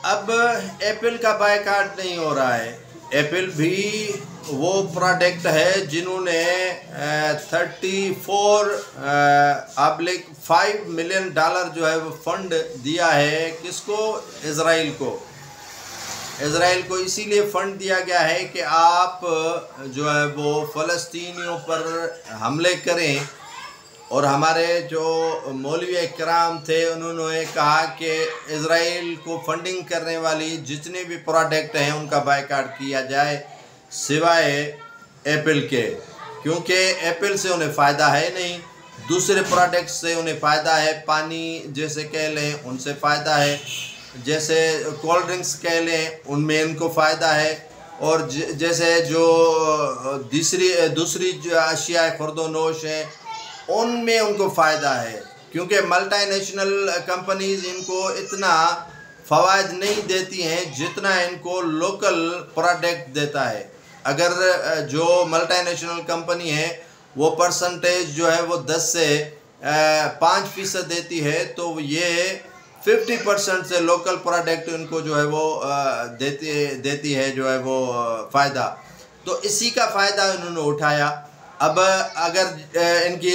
अब एप्पल का बायकॉट नहीं हो रहा है। एप्पल भी वो प्रोडक्ट है जिन्होंने 34.5 मिलियन डॉलर जो है वो फंड दिया है। किसको? इज़राइल को। इज़राइल को इसीलिए फंड दिया गया है कि आप जो है वो फ़लस्तीनियों पर हमले करें। और हमारे जो मौलवी इकराम थे उन्होंने कहा कि इज़राइल को फंडिंग करने वाली जितने भी प्रोडक्ट हैं उनका बायकॉट किया जाए सिवाय एप्पल के, क्योंकि एप्पल से उन्हें फ़ायदा है नहीं, दूसरे प्रोडक्ट से उन्हें फ़ायदा है। पानी जैसे कह लें उनसे फ़ायदा है, जैसे कोल्ड ड्रिंक्स कह लें उनमें इनको फ़ायदा है, और जैसे जो दूसरी जो अशिया खुर्दोनोश हैं उनमें उनको फ़ायदा है, क्योंकि मल्टीनेशनल कंपनीज़ इनको इतना फ़वाद नहीं देती हैं जितना इनको लोकल प्रोडक्ट देता है। अगर जो मल्टीनेशनल कंपनी है वो परसेंटेज जो है वो 10 से 5% देती है, तो ये 50% से लोकल प्रोडक्ट इनको जो है वो देती है जो है वो फ़ायदा। तो इसी का फ़ायदा इन्होंने उठाया। अब अगर इनकी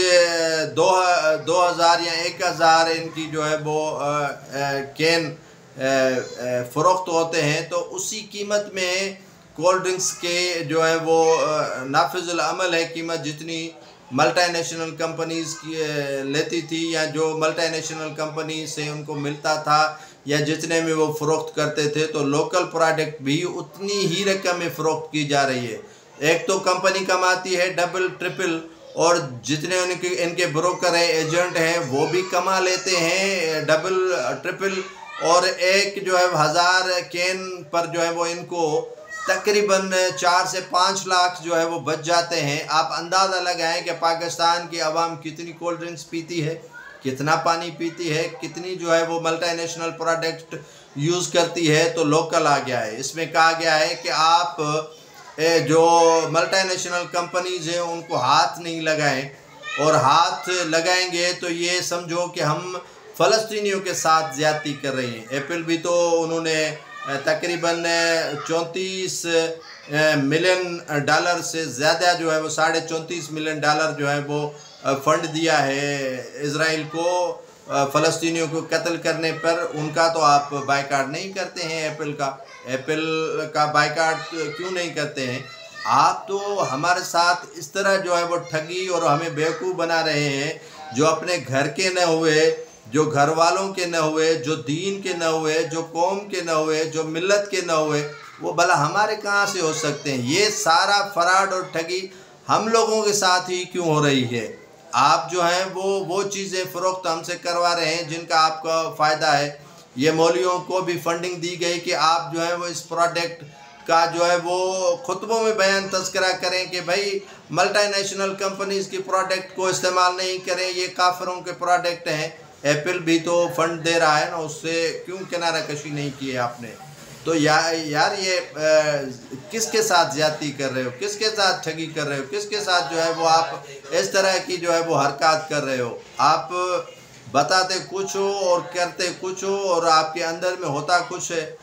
2000 या 1000 इनकी जो है वो कैन फ़रोख्त होते हैं, तो उसी कीमत में कोल्ड ड्रिंक्स के जो है वो नाफिजुल अमल है कीमत जितनी मल्टीनेशनल कंपनीज़ की लेती थी, या जो मल्टीनेशनल कंपनी से उनको मिलता था, या जितने में वो फ़रोख्त करते थे, तो लोकल प्रोडक्ट भी उतनी ही रकम में फ़रोख्त की जा रही है। एक तो कंपनी कमाती है डबल ट्रिपल, और जितने इनके ब्रोकर हैं, एजेंट हैं, वो भी कमा लेते हैं डबल ट्रिपल, और एक जो है 1000 कैन पर जो है वो इनको तकरीबन 4 से 5 लाख जो है वो बच जाते हैं। आप अंदाज़ा लगाएं कि पाकिस्तान की आवाम कितनी कोल्ड ड्रिंक्स पीती है, कितना पानी पीती है, कितनी जो है वो मल्टीनेशनल प्रोडक्ट यूज़ करती है। तो लोकल आ गया है। इसमें कहा गया है कि आप जो मल्टीनेशनल कंपनीज़ हैं उनको हाथ नहीं लगाएं, और हाथ लगाएंगे तो ये समझो कि हम फ़लस्तीनियों के साथ ज़्यादती कर रहे हैं। एप्पल भी तो उन्होंने तकरीबन 34 मिलियन डॉलर से ज़्यादा जो है वो 34.5 मिलियन डॉलर जो है वो फ़ंड दिया है इज़राइल को फ़लस्तीनियों को कत्ल करने पर। उनका तो आप बायकॉट नहीं करते हैं एप्पल का बायकॉट क्यों नहीं करते हैं? आप तो हमारे साथ इस तरह जो है वो ठगी और हमें बेवकूफ़ बना रहे हैं, जो अपने घर के न हुए, जो घर वालों के न हुए, जो दीन के न हुए, जो कौम के न हुए, जो मिल्लत के न हुए, वो भला हमारे कहाँ से हो सकते हैं? ये सारा फराड और ठगी हम लोगों के साथ ही क्यों हो रही है? आप जो हैं वो चीज़ें फ़रोख्त हमसे करवा रहे हैं जिनका आपका फ़ायदा है। ये मौलवियों को भी फंडिंग दी गई कि आप जो है वो इस प्रोडक्ट का जो है वो खुतबों में बयान तज़किरा करें कि भाई मल्टीनेशनल कंपनीज़ की प्रोडक्ट को इस्तेमाल नहीं करें, ये काफिरों के प्रोडक्ट हैं। एप्पल भी तो फंड दे रहा है ना, उससे क्यों किनारा कशी नहीं की है आपने? तो यार ये किसके साथ ज़्यादती कर रहे हो, किसके साथ ठगी कर रहे हो, किसके साथ जो है वो आप इस तरह की जो है वो हरकत कर रहे हो? आप बताते कुछ हो और करते कुछ हो, और आपके अंदर में होता कुछ है।